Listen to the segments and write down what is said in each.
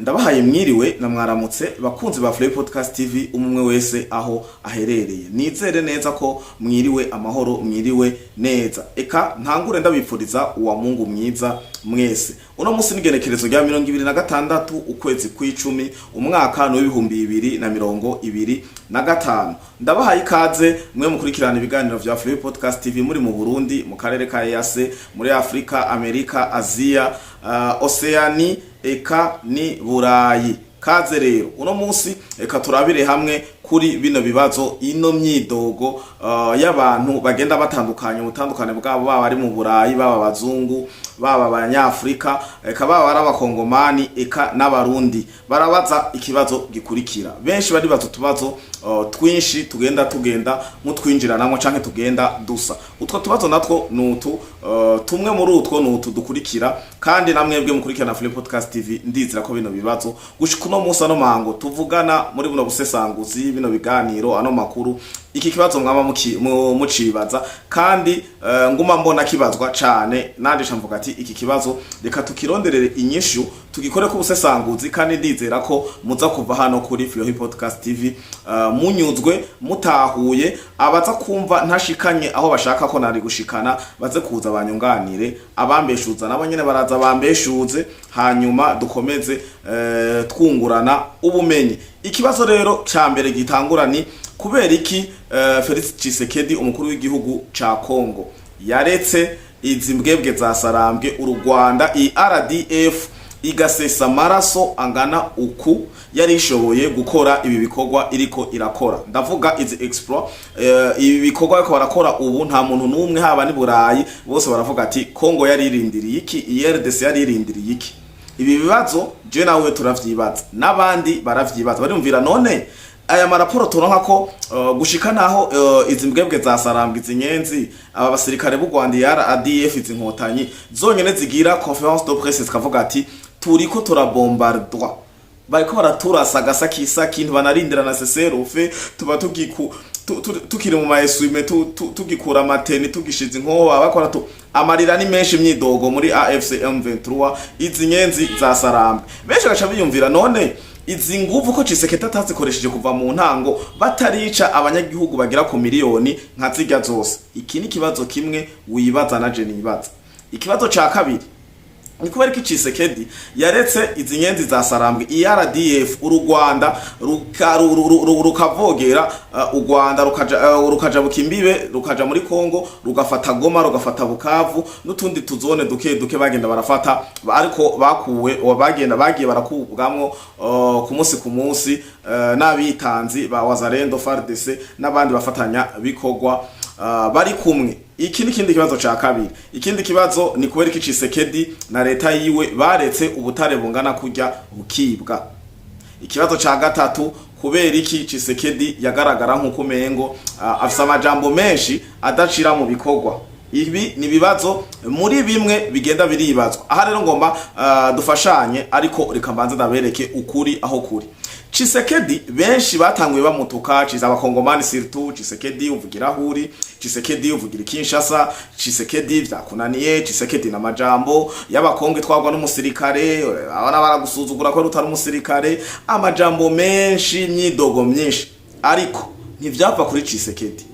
Ndabahaye mwiriwe na mwaramutse bakunzi ba Play Podcast TV umwe wese aho aherereye. Nizere neza ko mwiriwe amahoro mwiriwe neza. Eka ntangure ndabipfuriza uwa Mungu mwiza mwese. Uno musi nigenekerezo rya 2026 ukwezi kw'icumi umwaka no 2025. Ndabahaye ikaze mwe mukurikirana ibiganiro vya Play Podcast TV muri mu Burundi, mu karere ka EAC, muri Afrika, Amerika, Asia, Oceani, eka ni Burayi. Kaze rero uno musi eka turabire hamwe kuri bino bibazo ino myidogo y'abantu bagenda batandukanye ubutandukane bwabo baba ari mu Burayi, baba bazungu, baba abanyafrika, eka baba ari abakongomani, eka n'abarundi. Barabaza ikibazo gikurikira. Benshi bari bazo tubazo twinshi tugenda mutwinjiranamo canke tugenda dusa. Utwo tubazo natwo nutu tumwe muri utwo nutu dukurikira, kandi namwebwe mukurikirana Play Podcast TV ndizira ko bino bibazo gushika uno musi ano mango tuvugana muri buno busesanguzi bino biganiro ano makuru iki kibazo mwaba mucibaza, kandi nguma mbona kibazwa cane nanje camvuga ati iki kibazo reka tukironderere inyishu tugikore ku busesanguzi, kandi ndizera ko muza kuva hano kuri Play Podcast TV munyuzwe mutahuye, abaza kumva ntashikanye aho bashaka ko nari gushikana baze kuza banyunganire, abambeshuza nabo nyene baraza bambeshuze, hanyuma dukomeze twungurana ubumenyi. Ikibazo rero cyambere gitangura ni kubera iki Felix Tshisekedi umukuru w'igihugu ca Kongo yaretse izi mbwebwe za Sarambwe u Rwanda RDF igasesa maraso angana uku yari ishoboye gukora ibi bikorwa iriko irakora. Ndavuga izi exploit ibi bikorwa ariko barakora ubu nta muntu numwe haba ni Burayi bose baravuga ati Kongo yari irindiriye iki, RDC yari irindiriye iki. Ibi bibazo je nawe turavyibaza n'abandi baravyibaza, barumvira none aya maraporo turonka ko gushika naho izi mbwebwe za Sarambwe izinyenzi aba basirikare b'u Rwanda RDF izinkotanyi zonyene zigira conference de presse zikavuga ati turiko turabombardwa, bariko baraturasa gasakisa kintu banarindira na seserufe tuba tukiri mu maeswime tugikura mateni tugishiza inkoho abakora amarira ni menshi myidogo muri AFC M23 izinyenzi za Sarambwe. Benshi gacha biyumvira none izi nguvu ko Tshisekedi atazikoresheje kuva mu ntango batarica abanyagihugu bagira ku miliyoni nka zirya zose. Iki ni kibazo kimwe wibaza na je nibaza. Ikibazo ca kabiri ni kubera ko Tshisekedi yaretse izi nyenzi za Sarambwe RDF u Rwanda rukavogera u Rwanda rukaja bukimbibe rukaja muri Kongo rugafata Goma rugafata Bukavu n'utundi tuzone duke bagenda barafata, ariko bakuwe bagiye barakubwamwo ku munsi n'abitanzi ba Wazalendo FARDC n'abandi bafatanya bikorwa bari kumwe. Iki ni kindi kibazo ca kabiri. Ikindi kibazo ni kubera iki Tshisekedi na leta yiwe baretse ubutare bungana kurya bukibwa. Ikibazo ca gatatu kubera iki Tshisekedi yagaragara nkuko mengo afisa amajambo menshi adacira mu bikorwa. Ibi ni bibazo muri bimwe bigenda biribazwa. Aha rero ngomba dufashanye, ariko reka mbanze ndabereke ukuri aho kuri. Tshisekedi benshi batanguye bamutuka ciza abakongomani surtout Tshisekedi uvugira huri, Tshisekedi uvugira Kinshasa, Tshisekedi vyakunaniye, Tshisekedi na majambo y'abakongo twagwa n'umusirikare, abana baragusuzugura ko rutari umusirikare, amajambo menshi myidogo myinshi, ariko ntivyava kuri Tshisekedi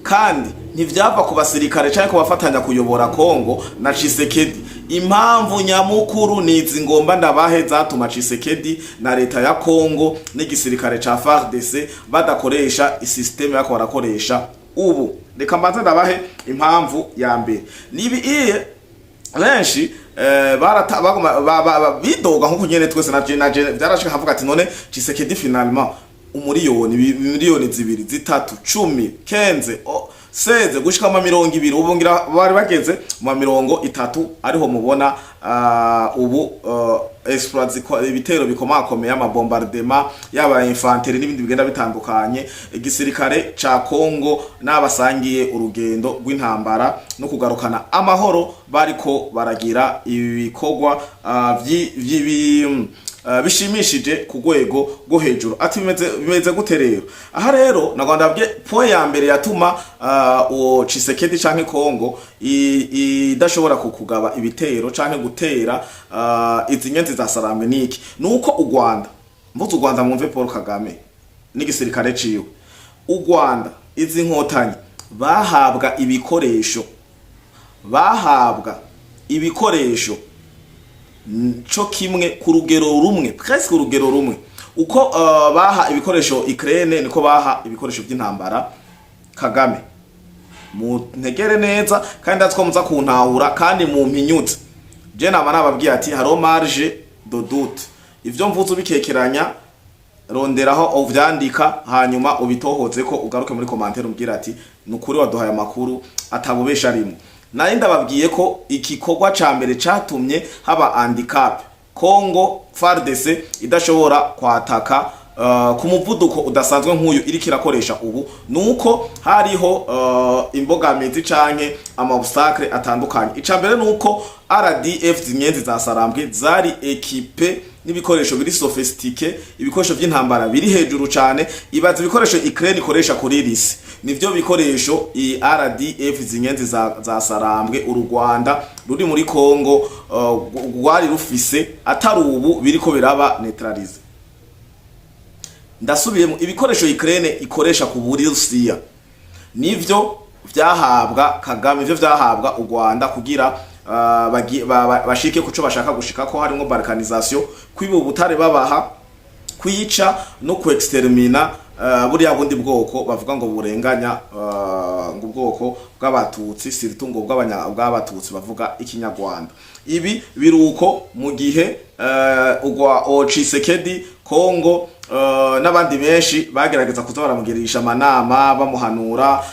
kandi ntivyava ku basirikare cyane ko bafatanya kuyobora Kongo na Tshisekedi. Impamvu nyamukuru nizi ngomba ndabahe zatuma Tshisekedi na leta ya Kongo n'igisirikare ca FARDC badakoresha isysteme yako barakoresha ubu. Reka mbanze ndabahe impamvu ya mbere. Nibi iye benshi bidoga nkuko nyene twese na byarashika havuga ati none Tshisekedi finalement miliyoni zibiri zitatu 10 kenze seze gushika mu 200 ubungira bari bageze mu 30 ariho mubona ubu exploits ibitero bikomakomeye amabombardement yaba infantry n'ibindi bigenda bitandukanye. Igisirikare ca Kongo n'abasangiye urugendo rw'intambara no kugarukana amahoro bariko baragira ibikorwa bishimishije ku rwego rwo hejuru. Ati bimeze gute rero? Aha rero nagomba ndabye point ya mbere yatuma uwo Tshisekedi canke Kongo idashobora kukugaba ibitero canke gutera izi nyenzi za Sarambwe niki nuko u Rwanda mvuze u Rwanda mwumve Paul Kagame n'igisirikare ciwe. U Rwanda izi nkotanyi bahabwa ibikoresho co kimwe ku rugero rumwe, presque urugero rumwe. Uko baha ibikoresho Ukraine niko baha ibikoresho by'intambara Kagame. Mu ntegere neza kandi ndatwo muza kuntahura kandi mu mpinyutse. Je nama nababwiye ati haro marge de doute. Ivyo mvuze ubikekeranya ronderaho uvyandika hanyuma ubitohoze ko ugaruke muri commentaire umbwira ati nukuri waduhaye amakuru atabubesha rimwe. Nari ndababwiye ko igikorwa ca mbere catumye haba handicap Kongo FARDC idashobora kwataka ku muvuduko udasanzwe nk'uyu iriko irakoresha ubu nuko hariho imbogamizi canke amobstacle atandukanye. Ica mbere nuko RDF zinyenzi za Sarambwe zari equipe n'ibikoresho biri sophistiqué, ibikoresho by'intambara biri hejuru cyane. Ibaza ibikoresho Ukraine ikoresha kuri risi nivyo bikoresho RDF zinyenzi za Sarambwe u Rwanda ruri muri Kongo rwari rufise atari ubu biriko biraba neutralize. Ndasubiyemo ibikoresho Ukraine ikoresha ku Burusiya nivyo vyahabwa Kagame, ivyo vyahabwa u Rwanda kugira bashike kuco bashaka gushika ko harimo balkanisation kwiba ubutare babaha kwica no ku extermina buriya bundi bwoko bavuga ngo burenganya ngo ubwoko bw'abatutsi siritungo bw'abatutsi bavuga ikinyarwanda. Ibi biruko mu gihe ugwa Tshisekedi Kongo n'abandi benshi bagerageza kuza baramugirisha amanama bamuhanura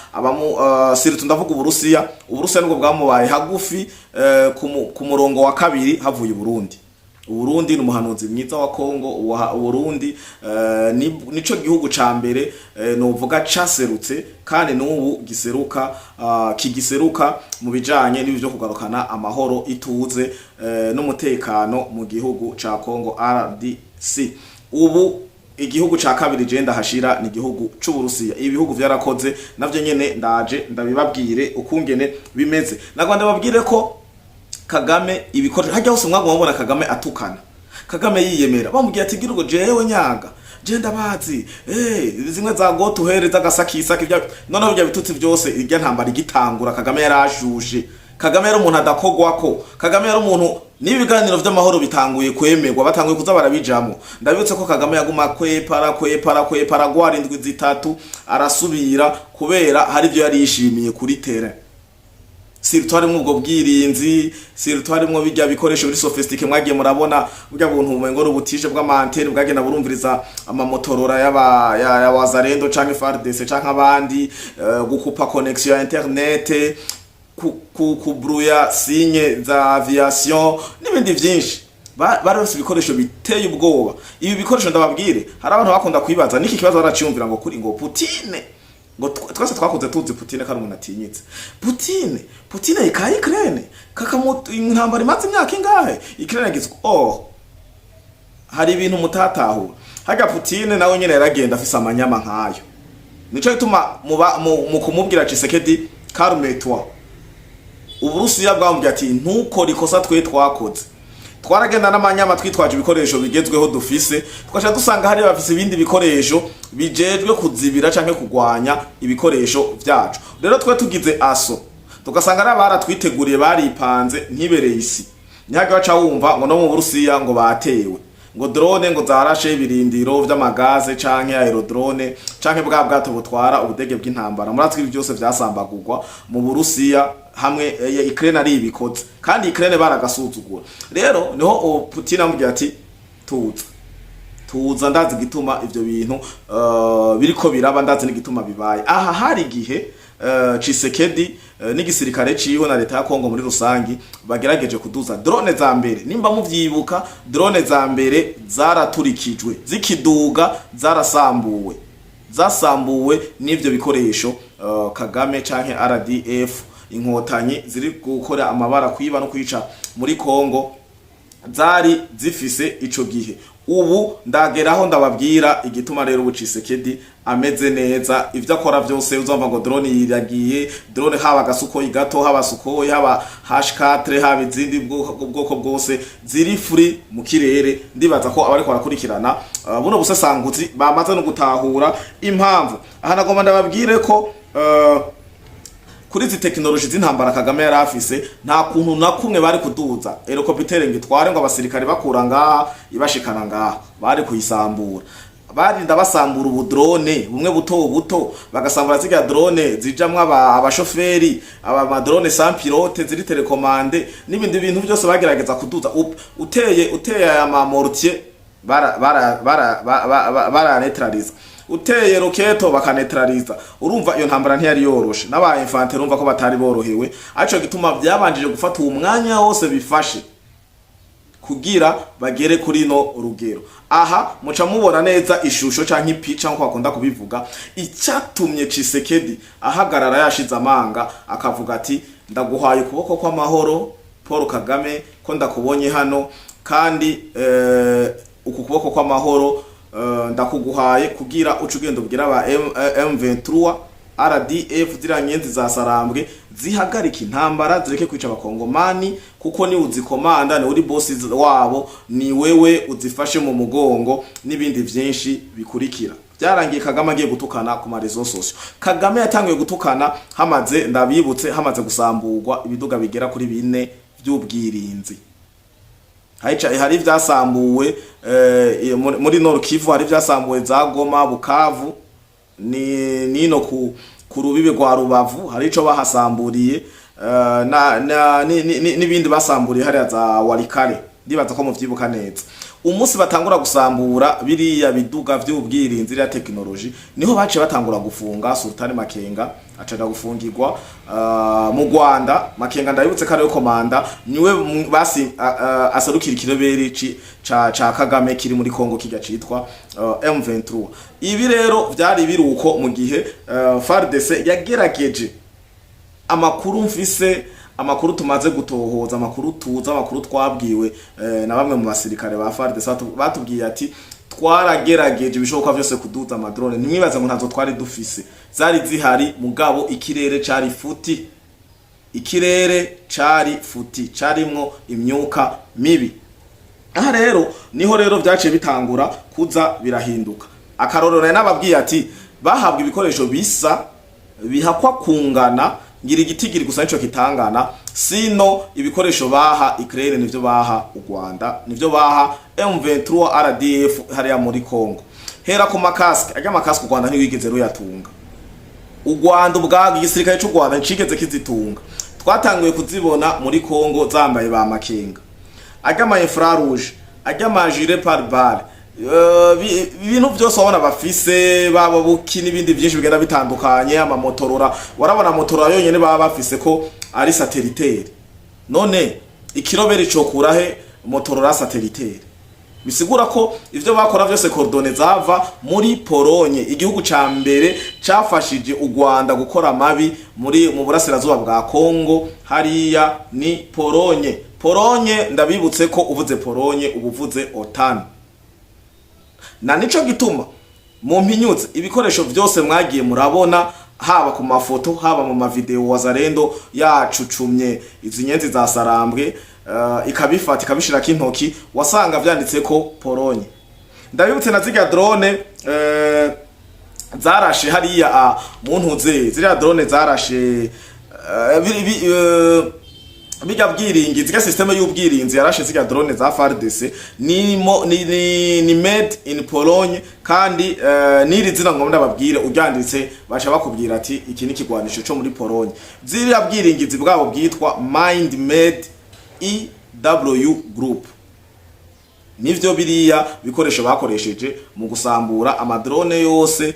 siritu ndavuga Uburusiya nubwo bwamubaye hagufi ku murongo wa kabiri havuye Burundi n'umuhanuzi mwiza wa Kongo. Burundi nico gihugu ca mbere novuga caserutse kandi n'ubu kigiseruka mu bijanye n'ibyo kugarukana amahoro ituze n'umutekano mu gihugu ca Kongo RDC. Ubu igihugu ca kabiri je ndahashira ni igihugu c'Uburusiya. Ibihugu vyarakoze navyo nyene ndaje ndabibabwire ukungene bimeze. Nagwanda babwire ko Kagame ibikoresho hajya hose mwagomba mubona Kagame atukana. Kagame yiyemera bamubwiye ati gira ngo jewe nyaga je ndabazi zimwe za go tuhereza gasakisaki bya none bya bitutsi byose irya ntambara igitangura Kagame yarashuje. Kagame yari umuntu adakogwako. Kagame yari umuntu n'ibiganiro vy'amahoro bitanguye kwemerwa batanguye kuza barabijamo. Ndabibutse ko Kagame yaguma kwepara gwara indwi zitatu arasubira kubera hari byo yari yishimiye kuri terrain. Sirtu harimo ubwo bwirinzi, sirtu harimo bijya bikoresho biri sophistiqué mwagiye murabona burya buntu umengoro ubutije bw'amantene bwagenda burumviriza amamotorora ya Wazarendo canke FARDC canke abandi gukupa connection ya internet kubruya signe za aviation n'ibindi vyinshi. Barose ibikoresho biteye ubwoba. Ibi bikoresho ndababwire hari abantu bakunda kwibaza niki kibazo baraciyumvira ngo kuri ngo Putine ngo twese twakoze tuzi Putine kandi umuntu atinyitse. Putine ikaye Ukraine kakamutu intambara imaze imyaka ingahe Ukraine gizwe hari ibintu mutatahura. Haga Putine nawe nyene yaragenda afise amanyama nkayo. Nico bituma mu kumubwira Tshisekedi calme-toi. Uburusiya bwamubwiye ati ntukore ikosa twe twakoze. Twaragenda n'amanyama twitwaje ibikoresho bigezweho dufise twasha dusanga hari bafise ibindi bikoresho bijejwe kuzibira canke kugwanya ibikoresho vyacu. Rero twe tugize aso tugasanga n'abara twiteguriye baripanze ntibereye isi. Nyaga baca wumva ngo no mu Burusiya ngo batewe ngo drone ngo zarashe ibirindiro vy'amagaze canke aerodrone canke bwato butwara ubudege bw'intambara. Muratwi byose vyasambagurwa mu Burusiya hamwe Ukraine ari ibikoze kandi Ukraine baragasuzugura. Rero niho Putin amubwira ati tuza ndazi gituma ivyo bintu biriko biraba ndazi n'igituma bibaye. Aha hari gihe Tshisekedi n'igisirikare ciwe na leta ya Kongo muri rusangi bagerageje kuduza drone za mbere. Nimba muvyibuka drone za mbere zaraturikijwe zikiduga zasambuwe n'ivyo bikoresho Kagame canke RDF inkotanyi ziri gukora amabara kwiba no kwica muri Kongo zari zifise ico gihe. ubu ndageraho ndababwira igituma rero ubu Tshisekedi ameze neza, ivyo akora vyose uzumva ngo drone iragiye, drone haba gasukoyi gato, haba sukoyi, haba H4, haba izindi bwoko bwose ziri free mu kirere. Ndibaza ko abariko barakurikirana buno busesanguzi bamaze no gutahura impamvu. Aha nagomba ndababwire ko kuri izi tekinoloji z'intambara Kagame yari afise nta kuntu na kumwe bari kuduza helicopter ngo itware ngo abasirikare bakura ngaha ibashikana ngaha, bari kuyisambura. Barinda basambura ubu drone bumwe buto buto, bagasambura zirya drone zijamwe abashoferi, aba drone sans pilote ziri telecommande n'ibindi bintu byose bagerageza kuduza. Uteye ama mortier bara neutralize, uteye roketo bakanetraliza. Urumva iyo ntambara ntiyari yoroshe, n'aba infantry urumva ko batari borohewe. Aco gituma byabanjije gufata umwanya wose bifashe kugira bagere kuri no rugero. Aha muca mubona neza ishusho canke ipica nko bakunda kubivuga icyatumye Tshisekedi ahagarara yashize amanga akavuga ati ndaguhaye ukuboko kw'amahoro Paul Kagame ko ndakubonye hano, kandi uku kuboko kw'amahoro ndakuguhaye kugira ucugendo bwira aba M23 RDF ziranyenzi za Sarambwe zihagarika intambara zireke kwica abakongomani, kuko ni uzikomanda, ni uri boss wabo, ni wewe uzifashe mu mugongo n'ibindi vyinshi bikurikira. Byarangiye Kagame agiye gutukana ku marezo sosio. Kagame yatangiye gutukana hamaze hamaze gusamburwa ibiduga bigera kuri 4 by'ubwirinzi. Hari vyasambuwe muri Nord Kivu, hari vyasambuwe za Goma, Bukavu, nino ku rubibe rwa Rubavu hari ico bahasamburiye, n'ibindi basamburiye hari za Walikale. Ndibaza ko muvyibuka neza. Umunsi batangura gusambura biriya biduga vy'ubwirinzi ya technology, niho bace batangura gufunga Sultani Makenga, acaga gufungirwa mu Rwanda. Makenga ndabibutse kare yo komanda niwe basi aserukira ikiroberi ca Kagame kiri muri Kongo kijya citwa M23. Ibi rero vyari biruko mu gihe FARDC yagerageje amakuru mfise, amakuru tumaze gutohoza, amakuru tuza, amakuru twabwiwe na bamwe mu basirikare ba FARDC batubwiye ati twaragerageje ibishoboka byose kuduza amadrone, nimwibaze ngo ntazo twari dufise, zari zihari mugabo ikirere cari futi, ikirere cari futi, carimwo imyuka mibi. Aha rero niho rero byaciye bitangura kuza birahinduka. Akarorero nababwiye ati bahabwa ibikoresho bisa bihakwa kungana, ngira igitigiri gusa nico kitangana, sino ibikoresho baha Ukraine nivyo baha u Rwanda, nivyo baha M23 RDF hariya muri Kongo. Hera ku makaske, ajya makaske u Rwanda ntiwigeze ruyatunga. U Rwanda ubwaga igisirikare cy'u Rwanda ncigeze kizitunga. Twatanguye kuzibona muri Kongo zambaye ba Makenga, ajya ma infrarouge, ajya ma gilet pare-balles, ibintu byose wabona bafise, baba buki n'ibindi byinshi bigenda bitandukanye, ama motorora. Warabona motorora yonyene baba bafise ko ari satellitaire. None ikiroberi cyo kurahe motorora satellitaire? Bisigura ko ivyo bakora byose coordonnées zava muri Polonye, igihugu ca mbere cafashije u Rwanda gukora mabi mu burasirazuba bwa Kongo, hariya ni Polonye. Polonye ndabibutse ko uvuze Polonye ubuvuze OTAN. Na nico gituma mu mpinyutse ibikoresho byose mwagiye murabona, haba ku mafoto, haba mu mavideo, Wazalendo yacucumye izi nyenzi za Sarambwe, ikabifata ikabishira kintoki, wasanga vyanditse ko Polonye. Ndabibutse na zirya drone zarashe hariya mu ntuze, zirya drone zarashe biga bwiringi, zirya systeme y'ubwirinzi yarashe zirya drone za FARDC ni made in Pologne, kandi niri zina ngo ndababwire uryanditse bacha bakubwira ati iki ni kigwanisho cyo muri Pologne. Zirya bwiringizi bwabo bwitwa Mind Made EW Group, nivyo biriya bikoresho bakoresheje mu gusambura amadrone yose,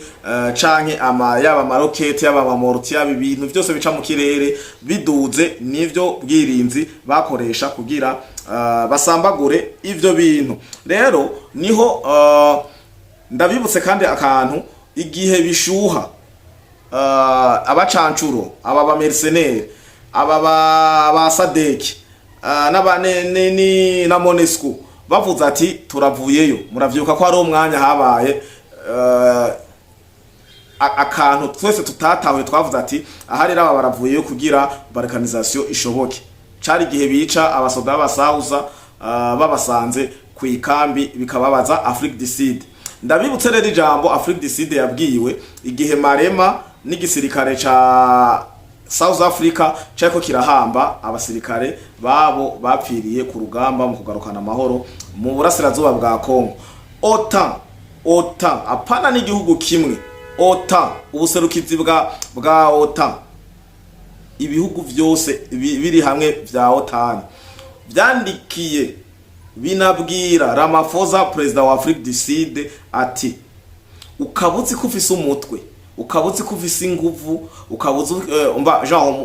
canke yaba amaroketi, yaba amamorti, yaba ibintu byose bica mu kirere biduze, nivyo bwirinzi bakoresha kugira basambagure ivyo bintu. Rero niho ndabibutse kandi akantu, igihe bishuha abacancuro, aba ba mercenaires, aba ba Sadeki, n'abane na Monesco bavuze ati turavuyeyo. Muravyibuka ko hari umwanya habaye akantu twese tutatahuye, twavuze ati ahari raba baravuyeyo kugira balkanisation ishoboke. Cari gihe bica abasoda b'abasauza babasanze ku ikambi bikababaza Afrique du Sud. Ndabibutse rero ijambo Afrique du Sud yabwiwe igihe Marema n'igisirikare ca South Africa cyako kirahamba abasirikare babo bapfiriye ku rugamba mu kugarukana amahoro mu burasirazuba bwa Kongo. OTAN apana n'igihugu kimwe. OTAN, ubuserukizi bwa OTAN, ibihugu vyose biri hamwe vya OTAN vyandikiye binabwira Ramaphosa, president wa Afrique du Sud, ati ukabuzi kufisa umutwe, ukabuzi kufisa inguvu, ukabuzi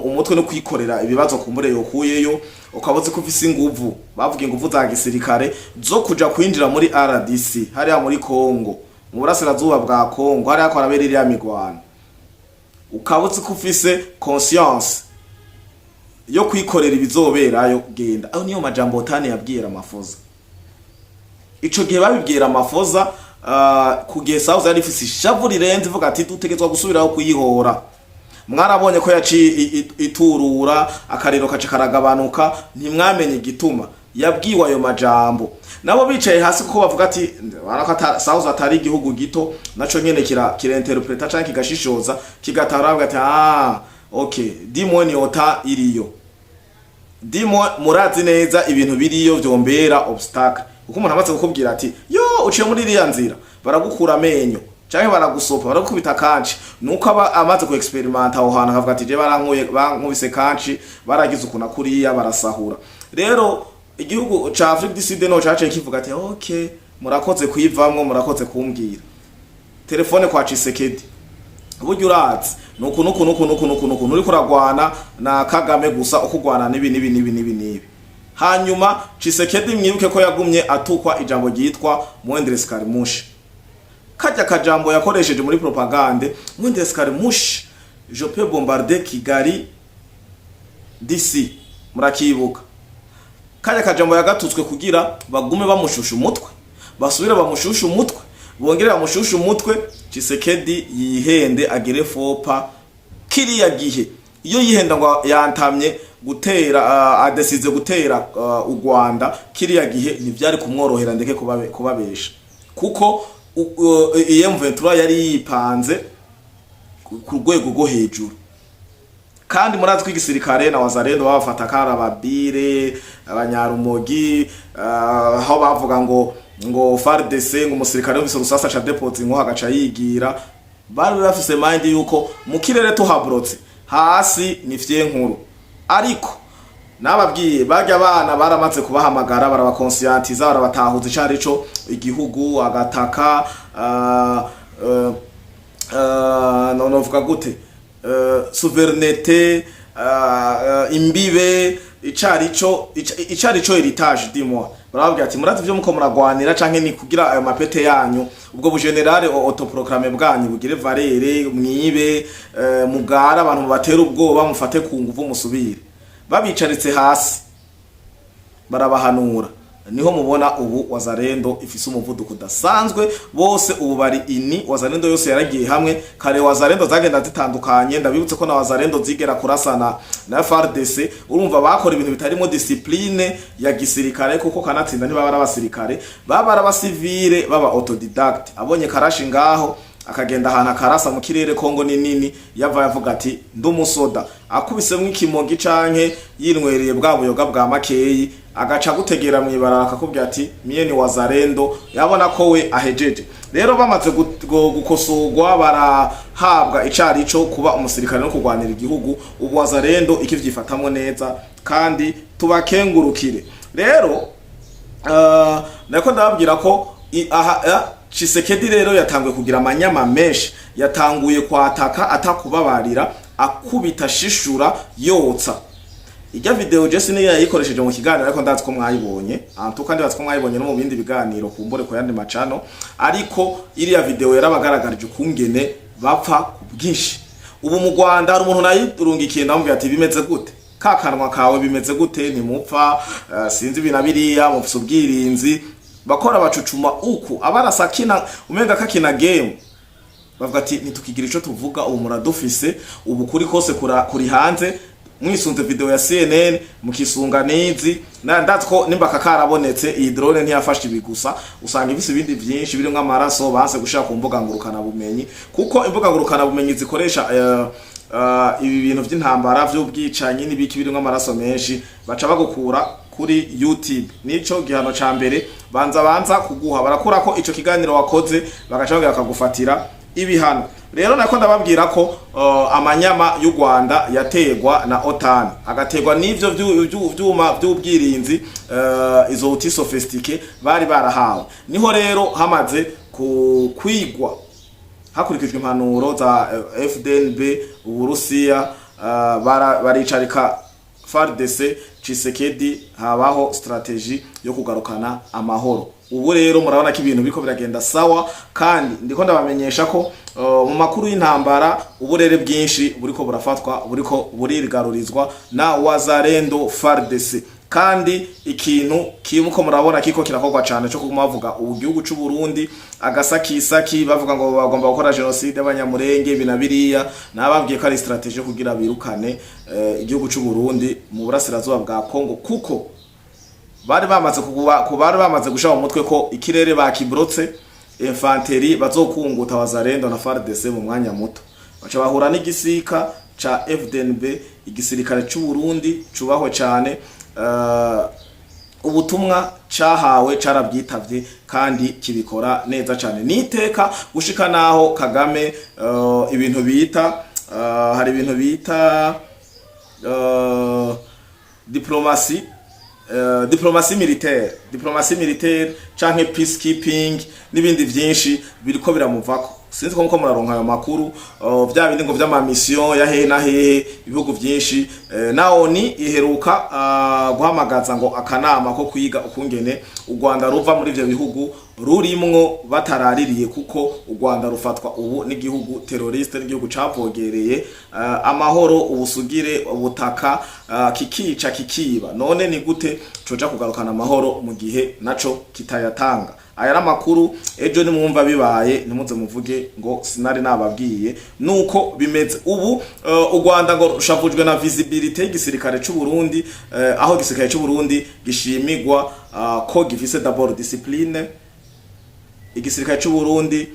umutwe no kwikorera ibibazo kumbure yokuyeyo, ukabuzi kufisa inguvu, bavuga inguvu za gisirikare zo kuja kwinjira muri RDC hariya muri Kongo, mu burasirazuba bwa Kongo hariya ko arabera iriya migwano. Ukabuzi kufise conscience yo kwikorera ibizoberayo genda. Aho niyo majambo Otani yabwira Ramaphosa. Ico gihe babibwira Ramaphosa kugihe South yari ifise ishavu rirenze ivuga ati dutegetswe gusubiraho kuyihora. Mwarabonye ko yaci iturura akariro kace karagabanuka, ntimwamenye igituma yabwiwe ayo majambo. Nabo bicaye hasi ko bavuga ati baraka South atari igihugu gito, naco nyene kirenterpreta canke kigashishoza kigatarabwa ati okay, dimwe ni OTA iriyo. Dimwe murazi neza ibintu biriyo vyombera obstacle. Uko umuntu amaze kukubwira ati yo uciye muri iriya nzira baragukura amenyo canke baragusopa baragukubita kanci, nuko aba amaze ku experimenta aho hantu akavuga ati je bankubise kanci baragize ukuna kuriya barasahura. Rero igihugu ca Afrique du Sud no cace kivuga ati okay, murakoze kwivamwo, murakoze kumbwira. Telefone kwa Tshisekedi uburyo urazi nuko uri kuragwana na Kagame gusa ukugwana nibi. Hanyuma Tshisekedi mwibuke ko yagumye atukwa ijambo ryitwa Mwendere Skarimushi. Kajya kajambo yakoresheje muri propagande, Mwendere Skarimushi, je peux bombarder Kigali d'ici. Murakibuka. Kajya kajambo yagatutswe kugira bagume bamushusha umutwe, basubira bamushusha umutwe, bongere bamushusha umutwe. Tshisekedi yihende agire fopa kiriya gihe. Iyo yihenda ngo yantamye gutera adesize gutera u Rwanda, kiriya gihe ntivyari kumworohera ndeke kubabesha, kuko M23 yari yipanze ku rwego rwo hejuru. Kandi murazi ko igisirikare na wazarendo babafata karababire abanyarumogi, aho bavuga ngo FARDC ngo umusirikare w'ibise rusasa cha depot ngo hagaca yigira. Bari bafise mind yuko mu kirere tuhabrotse hasi nifye nkuru. Ariko nababwiye bajya abana baramaze kubahamagara, barabakonscientiza, barabatahuza icari co igihugu, agataka novuga gute, souveraineté, imbibe, icari co heritage dimwa. Barababwira ati murazi byo muko muragwanira canke ni kugira ayo mapete yanyu, ubwo bu general autoproclame bwanyu bugire valere, mwibe mugara abantu batera ubwoba, mufate ku nguvu musubire. Babicaritse hasi barabahanura, niho mubona ubu wazarendo ifise umuvuduko udasanzwe. Bose ubu bari ini, wazarendo yose yaragiye hamwe. Kare wazarendo zagenda zitandukanye, ndabibutse ko na wazarendo zigera kurasana na FARDC. Urumva bakora ibintu bitarimo discipline ya gisirikare, kuko kanatsinda ntibaba abasirikare, baba abasivile, baba autodidact. Abonye karashi ngaho akagenda ahantu akarasa mu kirere, Kongo ni nini, yava yavuga ati ndumusoda, akubisemwe ikimogi canke yinwereye bwa buyoga bwa makeyi, agaca gutegera mwibara akakubwira ati miye ni wazarendo, yabona ko we ahejeje. Rero bamaze gukosogwa barahabwa icari co kuba umusirikare no kurwanira igihugu. Ubu wazarendo ikivyifatamwe neza kandi tubakengurukire. Rero nako ndababwira ko Tshisekedi rero yatanguye kugira amanyama menshi, yatanguye kwataka atakubabarira, akubita shishura yotsa. Ijya video Jesse niyo yayikoresheje mu kiganiro, ariko ndazi ko mwayibonye, kandi bazi ko mwayibonye no mu bindi biganiro kumbore ko yandi macano. Ariko iriya video yarabagaragarije kungene bapfa kubwinshi. Ubu mu Rwanda hari umuntu nayirungikiye ndamubwira ati bimeze gute, kakanwa kawe bimeze gute, ni mupfa sinzi binabiriya mufise ubwirinzi. bakora bacucuma uku abarasa kina umenga kakina game bavuga ati ntitukigira ico tuvuga ubu muradufise ubu kuri kose kuri hanze mwisunze video ya CNN mukisunga nizi ndazi ko nimba kakarabonetse iyi drone ntiyafashe ibigusa usanga ibisi ibindi byinshi birimo amaraso banse gushaka ku mbuga ngurukana bumenyi kuko imbuga ngurukana bumenyi zikoresha ibi bintu by'intambara by'ubwicanyi n'ibiki birimo amaraso menshi baca bagukura kuri YouTube nico gihano ca mbere banza kuguha barakura ko ico kiganiro wakoze bagaca bakagufatira ibihano. Rero nako ndababwira ko amanyama y'u Rwanda yategwa na OTAN agategwa n'ivyo vyuma by'ubwirinzi izo outil sophistiqué bari barahawe. Niho rero hamaze kwigwa hakurikijwe impanuro za FDNB Uburusiya baricarika FARDC Tshisekedi habaho strategy yo kugarukana amahoro. Ubu rero murabona ko ibintu biko biragenda sawa kandi ndiko ndabamenyesha ko mu makuru y'intambara uburere bwinshi buriko burafatwa buriko burigarurizwa na Wazalendo FARDC kandi ikintu kimuko murabona kiko kirakorwa cyane cyo kumavuga igihugu cy'u Burundi agasakisaki bavuga ngo bagomba gukora genocide abanyamurenge binabiriya nababwiye ko ari strategy kugira birukane igihugu cy'u Burundi mu burasirazuba bwa Kongo kuko bari bamaze gushaka mu mutwe ko ikirere bakibrotse infanteri bazokunguta Wazalendo na FARDC mu mwanya muto baca bahura n'igisika ca FDNB igisirikare cy'u Burundi cubahwe cyane ubutumwa cahawe carabyitavye kandi kibikora neza cyane niteka gushika naho Kagame ibintu bita hari ibintu bita diplomasi militaire canke peacekeeping nibindi vyinshi biriko biramuvako sinzi ko muko muraronka ayo makuru vya bindi ngo vy'ama mission ya hehe na hehe ibihugu vyinshi naho ni iheruka guhamagaza ngo akanama ko kwiga ukungene u Rwanda ruva muri ivyo bihugu rurimwo bataraririye kuko u Rwanda rufatwa ubu n'igihugu terroriste n'igihugu cavogereye amahoro ubusugire ubutaka kikiba none ni gute coja kugarukana amahoro mu gihe naco kitayatanga aya ramakuru ejo ni mwumva bibaye nimuze muvuge ngo sinari nababwiye nuko bimeze ubu u Rwanda ngo rushavujwe na visibility y'igisirikare cy'u Burundi aho igisirikare cy'u Burundi gishimigwa ko gifise d'abord discipline igisirikare cy'u Burundi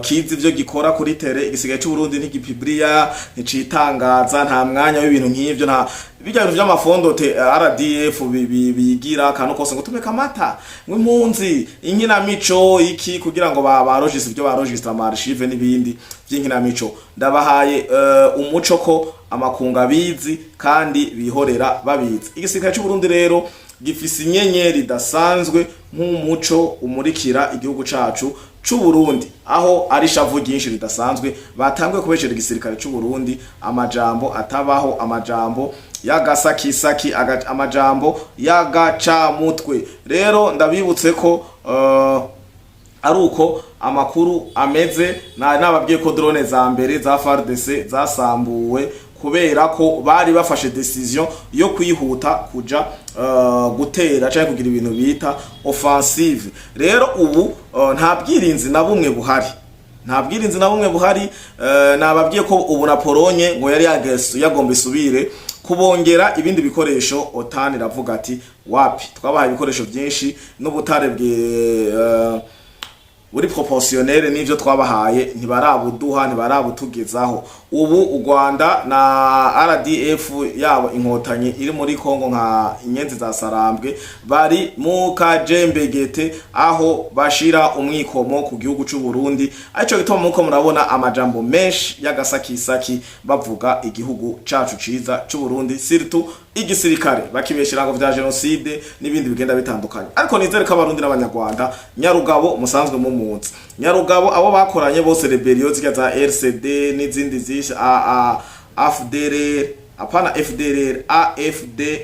kizi ivyo gikora kuri tere igisirikare cy'u Burundi ntigipibriya nticitangaza nta mwanya w'ibintu nk'ivyo nta bijya bintu by'amafondote RDF bigira kantu kose ngo tumeka amata mw'impunzi inkinamico iki kugira ngo barojise ibyo barojistra amarchive n'ibindi by'inkinamico ndabahaye umuco ko amakunga bizi kandi bihorera babizi igisirikare cy'u Burundi rero gifise inyenyeri dasanzwe nk'umuco umurikira igihugu cacu c'u Burundi aho ari shavu ryinshi ridasanzwe batangwe kubeshera igisirikare c'u Burundi amajambo atabaho amajambo yagasakisaki amajambo yagaca mutwe rero ndabibutse ko ari uko amakuru ameze nababwiye ko drone za mbere za FARDC zasambuwe kubera ko bari bafashe decision yo kwihuta kuja gutera cyangwa kugira ibintu bita offensive rero ubu nta bwirinzi na bumwe buhari nababwiye ko ubu na Polonye ngo yari yagomba isubire kubongera ibindi bikoresho OTAN iravuga ati wapi twabahaye ibikoresho byinshi n'ubutare buri proportionnel n'ivyo twabahaye ntibarabuduha ntibarabutugezaho ubu u Rwanda na RDF yabo inkotanyi iri muri Kongo nka inyenzi za Sarambwe bari mu kajembegete aho bashira umwikomo ku gihugu c'u Burundi aco gituma muko murabona amajambo menshi yagasakisaki bavuga igihugu cacu ciza c'u Burundi surtout igisirikare bakibeshira ngo vya genocide n'ibindi bigenda bitandukanye ariko nizere ko abarundi n'abanyarwanda Nyarugabo musanzwe mu Nyarugabo abo bakoranye bose rebellion zika za RCD n'izindi zisha AFDLR apana FDLR AFDL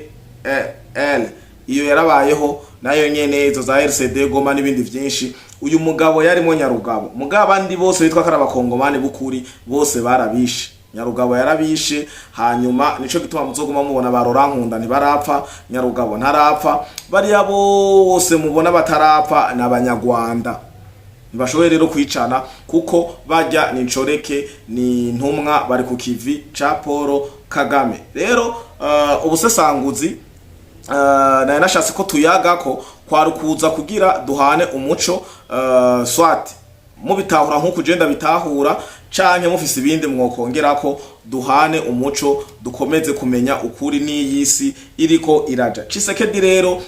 iyo yarabayeho nayo nyene izo za RCD Goma n'ibindi vyinshi uyu mugabo yarimo Nyarugabo mugabo abandi bose bitwa karabakongomane bukuri bose barabishe Nyarugabo yarabishe, hanyuma nico gituma muzoguma mubona barorankunda ntibarapfa, Nyarugabo ntarapfa, bariya bose mubona batarapfa n'abanyarwanda. Ntibashoboye rero kwicana kuko bajya n'incoreke ni ntumwa bari ku kivi ca Paul Kagame. Rero ubusesanguzi naye nashatse ko tuyaga ko kwarukuza kugira duhane umuco swat mubitahura nkuko ugenda bitahura canke mufise ibindi mwokongera ko duhane umuco dukomeze kumenya ukuri n'iyisi iriko iraja. Tshisekedi rero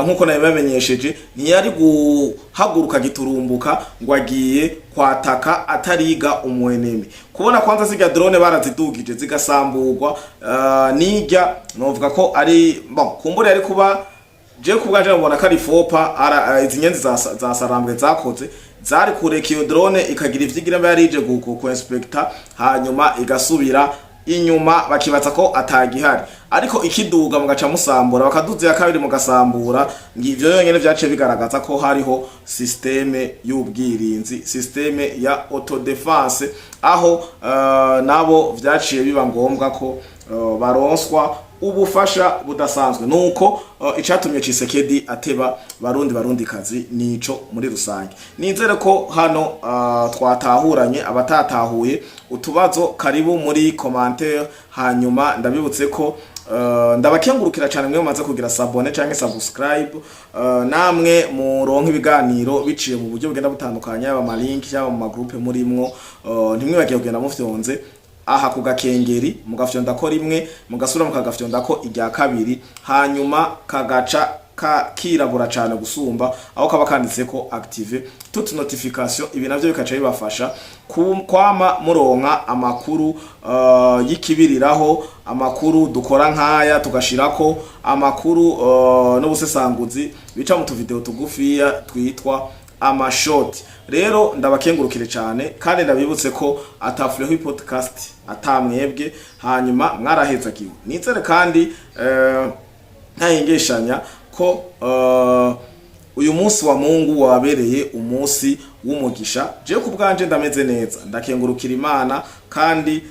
nkuko nabibamenyesheje ntiyari guhaguruka giturumbuka ngo agiye kwataka atariga umwenemi. Kubona kwanza zirya drone barazidugije zigasamburwa nijya novuga ko ari bon kumbure ari kuba je kubwaje mbona ko ari fopa izi nyenzi za Sarambwe zakoze zari kureka iyo drone ikagira ivyigira mba yarije ku inspector hanyuma igasubira inyuma bakibaza ko atagihari, ariko ikiduga mugaca musambura bakaduze ya kabiri mugasambura. Ngivyo yonyene vyace bigaragaza ko hariho systeme y'ubwirinzi, systeme ya auto defense, aho nabo vyaciye biba ngombwa ko baronswa ubufasha budasanzwe. Nuko icatumye Tshisekedi ateba barundi kazi nico muri rusange. Nizere ko hano twatahuranye, abatatahuye utubazo karibu muri commentaire, hanyuma ndabibutse ko ndabakengurukira cyane mwe mumaze kugira sabone canke subscribe, namwe muronka ibiganiro biciye mu buryo bugenda butandukanye, aba ma link cyangwa mu magroupe murimwo, ntimwibagiye kugenda mufyonze aha kugakengeri mugafyonda ko rimwe mugasura mukagafyonda ko irya kabiri, hanyuma kagaca kirabura cyane gusumba aho kaba kanditse ko active toute notification. Ibi navyo bikaca bibafasha kwama muronka amakuru y'ikibiriraho, amakuru dukora nkaya tugashirako amakuru n'ubusesanguzi bica mu tuvideo tugufiya twitwa amashoti. Rero ndabakengurukire cyane kandi ndabibutse ko atafleho podcast atamwebwe, hanyuma mwarahezakiwe. Nizere kandi ntayingeshanya ko uyu munsi wa Mungu wabereye umunsi w'umugisha. Je kubwanje ndameze neza, ndakengurukira Imana kandi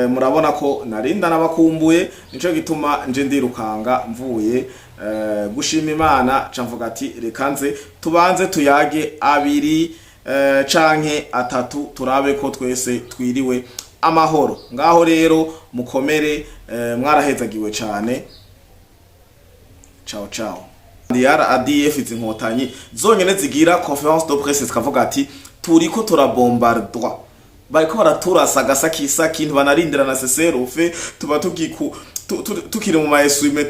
murabona ko narinda nabakumbuye, nico gituma nje ndirukanga mvuye gushima Imana camvuga ati reka nze tubanze tuyage abiri canke atatu turabe ko twese twiriwe amahoro. Ngaho rero mukomere, mwarahezagiwe cyane. Ciao ciao. Ndiyara ADF izinkotanyi zonyene zigira conference de presse zikavuga ati turiko turabombardwa, bariko baraturasa gasakisa kintu banarindira na seserufe, tuba tukiri mu maeswime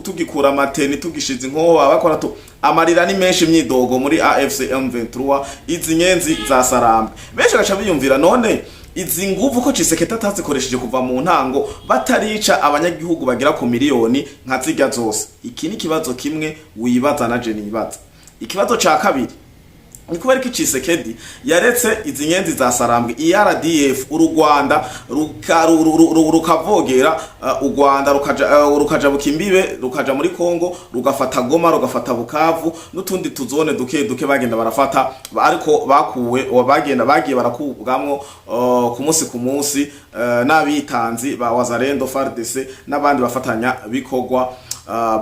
tugikura amateni tugishize inkoba bakora amarira ni menshi myidogo muri AFC M23 izi nyenzi za Sarambwe. Benshi gacha biyumvira none izi nguvu ko Tshisekedi atazikoresheje kuva mu ntango batarica abanyagihugu bagira ku miliyoni nka zirya zose. Iki ni kibazo kimwe wibaza na je nibaza. Ikibazo ca kabiri ni kubera ko Tshisekedi yaretse izi nyenzi za Sarambwe IRDF u Rwanda rukavogera u Rwanda rukaja bukimbibe rukaja muri Kongo rugafata Goma rugafata Bukavu n'utundi tuzone duke bagenda barafata, ariko bagiye barakubwamwo ku munsi n'abitanzi ba Wazalendo FARDC n'abandi bafatanya bikogwa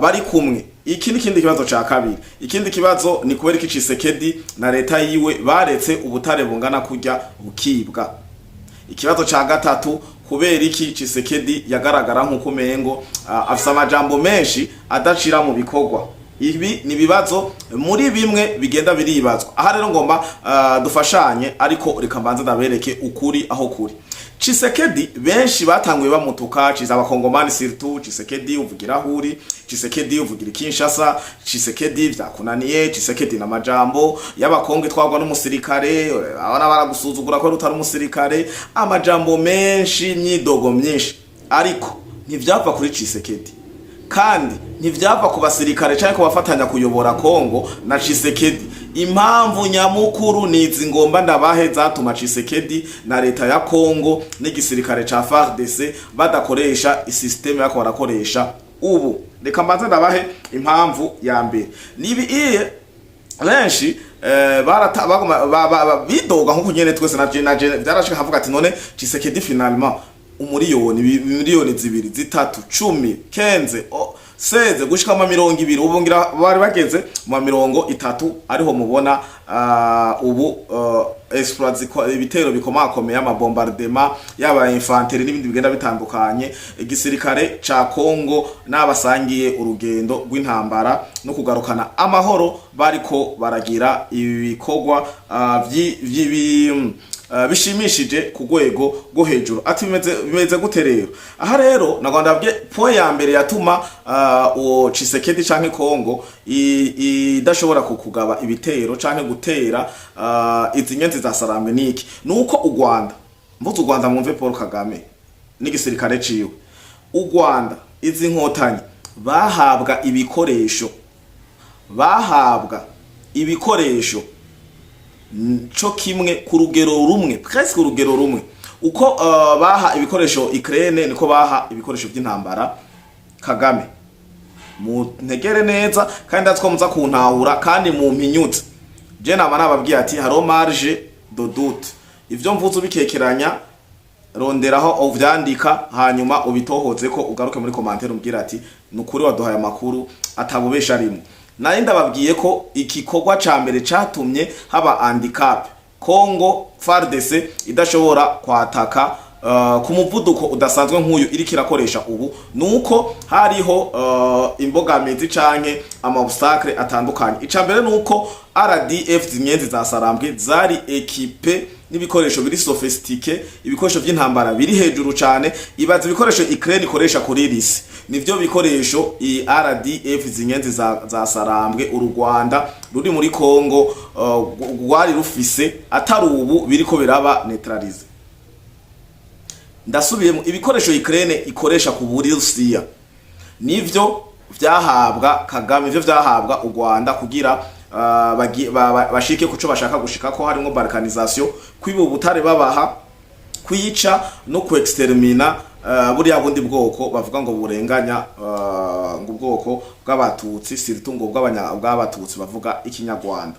bari kumwe. Iki ni kindi kibazo ca kabiri. Ikindi kibazo ni kubera ko Tshisekedi na leta yiwe baretse ubutare bungana kurya bukibwa. Ikibazo ca gatatu kubera iki Tshisekedi yagaragara nkuko mengo afisa amajambo menshi adacira mu bikogwa. Ibi ni bibazo muri bimwe bigenda biribazwa. Aha rero ngomba dufashanye, ariko reka mbanze ndabereke ukuri aho kuri. Tshisekedi benshi batanguye bamutuka, ciza abakongomani surtout Tshisekedi uvugira huri, Tshisekedi uvugira Kinshasa, Tshisekedi vyakunaniye, Tshisekedi na majambo y'abakonge twagwa n'umusirikare, abana baragusuzugura ko rutari umusirikare, amajambo menshi myidogo myinshi. Ariko ntivyava kuri Tshisekedi kandi ntivyava ku basirikare cyane ko bafatanya kuyobora Kongo na Tshisekedi. Impamvu nyamukuru nizi ngomba ndabahe zatuma Tshisekedi na leta ya Kongo n'igisirikare ca FARDC badakoresha isysteme yako barakoresha ubu. Reka mbanze ndabahe impamvu ya mbere. Nibi benshi bidoga nkuko nyene twese na byarashika havuga ati none Tshisekedi finalement umuriyoni, miliyoni zibiri, zitatu, 10, 15, seze gushika mu 20, ubu ngira bari bageze mu 30 ariho mubona ubu exploits ibitero bikomakomeye amabombardement yaba infantry n'ibindi bigenda bitandukanye. Igisirikare ca Kongo n'abasangiye urugendo rw'intambara no kugarukana amahoro bariko baragira ibikorwa bishimishije ku rwego rwo hejuru. Ati bimeze gute rero? Aha rero nagondabye point ya mbere yatuma o Tshisekedi canke Kongo idashobora kukugaba ibitero canke gutera izi nyenzi zasarambwe niki nuko u Rwanda, mvuze u Rwanda mwumve Paul Kagame n'igisirikare ciwe, u Rwanda izi nkotanyi bahabwa ibikoresho co kimwe ku rugero rumwe, presque urugero rumwe. Uko baha ibikoresho Ukraine niko baha ibikoresho by'intambara Kagame. Mu ntegere neza kandi atwo muza kuntahura kandi mu mpinyutse. Je nama nababwiye ati haro marge de doute. Ivyo mvuze ubikekeranya ronderaho uvyandika hanyuma ubitohoze ko ugaruke muri commentaire umbwira ati nukuri waduhaye amakuru atabubesha rimwe. Nari ndababwiye ko igikorwa ca mbere catumye haba handicap Kongo FARDC idashobora kwataka ku muvuduko udasanzwe nk'uyu iri kirakoresha ubu, nuko hariho imbogamizi canke amobstacle atandukanye. Ica mbere nuko RDF zinyenzi zasarambwe zari equipe n'ibikoresho biri sophistiqué, ibikoresho by'intambara biri hejuru cyane. Ibaza ibikoresho Ukraine ikoresha kuri risi, nivyo bikoresho RDF zinyenzi zasarambwe u Rwanda ruri muri Kongo rwari rufise, atari ubu biriko biraba neutralize. Ndasubiyemo ibikoresho Ukraine ikoresha ku Burusiya nivyo vyahabwa Kagame, ivyo vyahabwa u Rwanda kugira bashike kuco bashaka gushika ko harimo balkanisation, kwiba ubutare babaha, kwica no ku extermina buriya bundi bwoko bavuga ngo burenganya ngo ubwoko bw'abatutsi, siritungo bw'abatutsi bavuga ikinyarwanda.